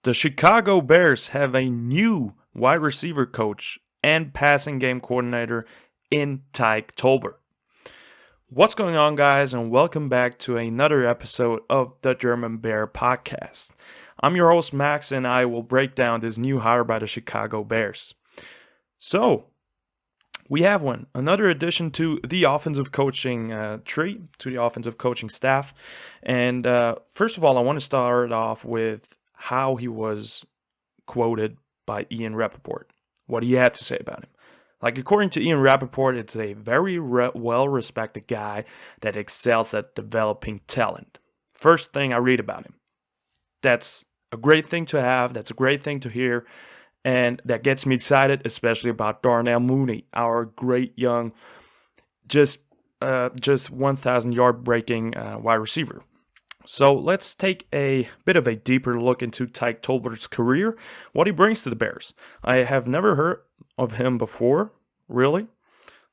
The Chicago Bears have a new wide receiver coach and passing game coordinator in Tyke Tolbert. What's going on, guys, and welcome back to another episode of the German Bear podcast. I'm your host, Max, and I will break down this new hire by the Chicago Bears. So, we have another addition to the offensive coaching tree, to the offensive coaching staff. And first of all, I want to start off with how he was quoted by Ian Rappaport, what he had to say about him. Like, according to Ian Rappaport, it's a very well-respected guy that excels at developing talent. First thing I read about him. That's a great thing to have. That's a great thing to hear. And that gets me excited, especially about Darnell Mooney, our great young, just 1,000-yard breaking wide receiver. So let's take a bit of a deeper look into Tyke Tolbert's career, what he brings to the Bears. I have never heard of him before, really.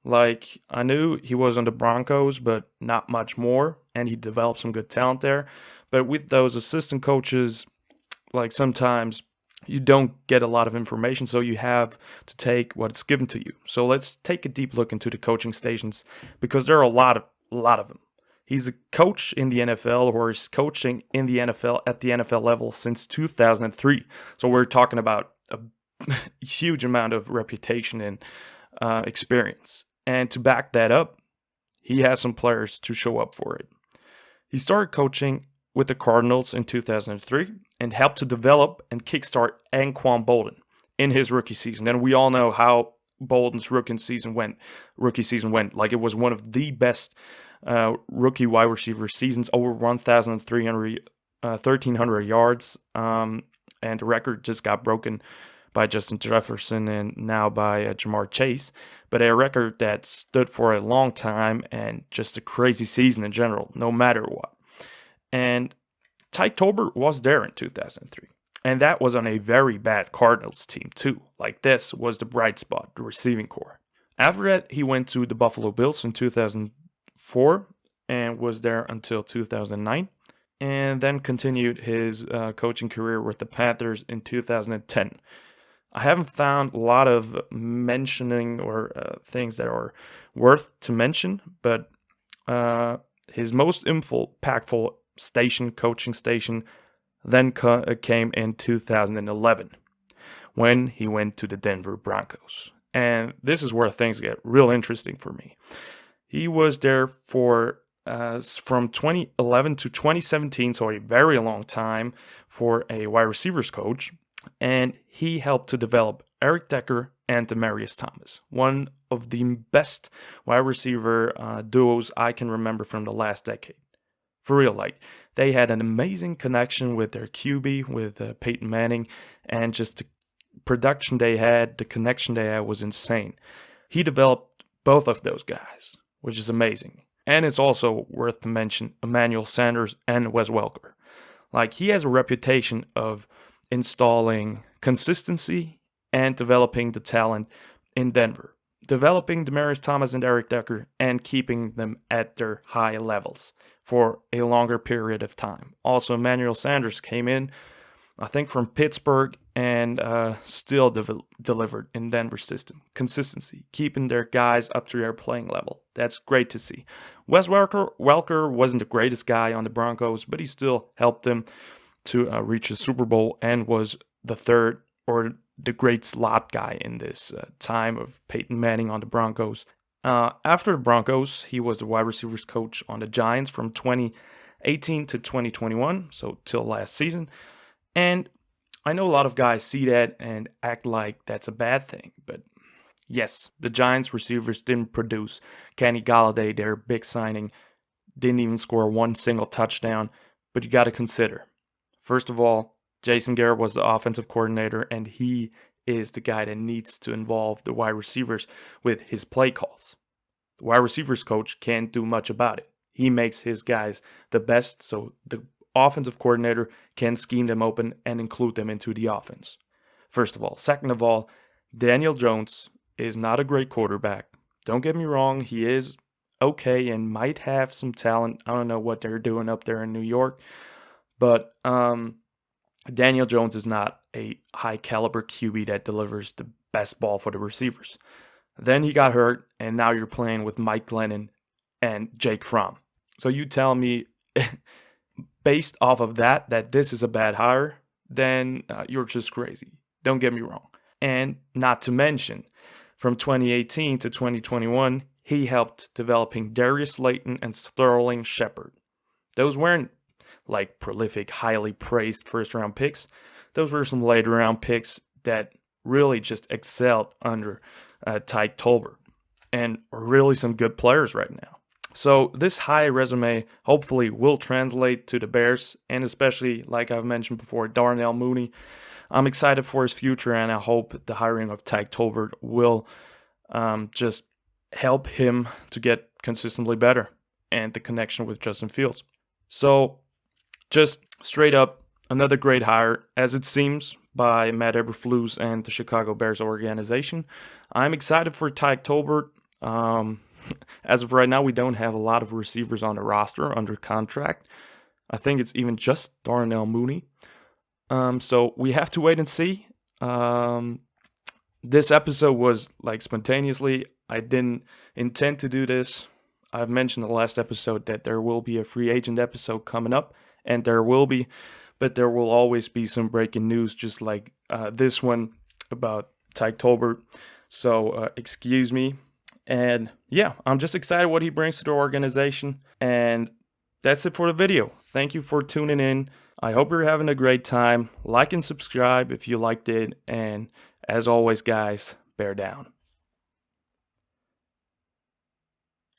Like, I knew he was on the Broncos, but not much more, and he developed some good talent there. But with those assistant coaches, like, sometimes you don't get a lot of information, so you have to take what's given to you. So let's take a deep look into the coaching stations, because there are a lot of them. He's a coach in the NFL, or is coaching in the NFL at the NFL level since 2003. So we're talking about a huge amount of reputation and experience. And to back that up, he has some players to show up for it. He started coaching with the Cardinals in 2003 and helped to develop and kickstart Anquan Boldin in his rookie season. And we all know how Boldin's rookie season went. Like, it was one of the best rookie wide receiver seasons, over 1,300 yards. And the record just got broken by Justin Jefferson and now by Jamar Chase. But a record that stood for a long time and just a crazy season in general, no matter what. And Tyke Tolbert was there in 2003. And that was on a very bad Cardinals team too. Like, this was the bright spot, the receiving core. After that, he went to the Buffalo Bills in 2004 and was there until 2009. And then continued his coaching career with the Panthers in 2010. I haven't found a lot of mentioning or things that are worth to mention, but his most impactful coaching station, then came in 2011 when he went to the Denver Broncos. And this is where things get real interesting for me. He was there for from 2011 to 2017, so a very long time for a wide receivers coach. And he helped to develop Eric Decker and Demaryius Thomas, one of the best wide receiver duos I can remember from the last decade. For real, like, they had an amazing connection with their QB, with Peyton Manning, and just the production they had, the connection they had was insane. He developed both of those guys, which is amazing. And it's also worth to mention Emmanuel Sanders and Wes Welker. Like, he has a reputation of installing consistency and developing the talent in Denver. Developing Demaryius Thomas and Eric Decker and keeping them at their high levels for a longer period of time. Also, Emmanuel Sanders came in, I think, from Pittsburgh and still delivered in Denver's system. Consistency, keeping their guys up to their playing level. That's great to see. Wes Welker wasn't the greatest guy on the Broncos, but he still helped them to reach the Super Bowl and was the third or the great slot guy in this time of Peyton Manning on the Broncos. After the Broncos, he was the wide receivers coach on the Giants from 2018 to 2021, so till last season. And I know a lot of guys see that and act like that's a bad thing, but yes, the Giants receivers didn't produce. Kenny Golladay, their big signing, didn't even score one single touchdown, but you got to consider, first of all, Jason Garrett was the offensive coordinator, and he is the guy that needs to involve the wide receivers with his play calls. The wide receivers coach can't do much about it. He makes his guys the best, so the offensive coordinator can scheme them open and include them into the offense. First of all. Second of all, Daniel Jones is not a great quarterback. Don't get me wrong, he is okay and might have some talent. I don't know what they're doing up there in New York, but Daniel Jones is not a high caliber QB that delivers the best ball for the receivers. Then he got hurt, and now you're playing with Mike Glennon and Jake Fromm. So you tell me, based off of that this is a bad hire, then you're just crazy. Don't get me wrong. And not to mention, from 2018 to 2021, he helped developing Darius Slayton and Sterling Shepard. Those weren't like prolific, highly praised first round picks. Those were some later round picks that really just excelled under Tyke Tolbert and are really some good players right now. So this high resume hopefully will translate to the Bears, and especially, like I've mentioned before, Darnell Mooney. I'm excited for his future, and I hope the hiring of Tyke Tolbert will just help him to get consistently better and the connection with Justin Fields. So just straight up, another great hire, as it seems, by Matt Eberflus and the Chicago Bears organization. I'm excited for Tyke Tolbert. As of right now, we don't have a lot of receivers on the roster under contract. I think it's even just Darnell Mooney. So we have to wait and see. This episode was like spontaneously. I didn't intend to do this. I've mentioned in the last episode that there will be a free agent episode coming up, and there will always be some breaking news, just like this one about Tyke Tolbert. So excuse me. And yeah, I'm just excited what he brings to the organization. And that's it for the video. Thank you for tuning in. I hope you're having a great time. Like and subscribe if you liked it. And as always, guys, bear down.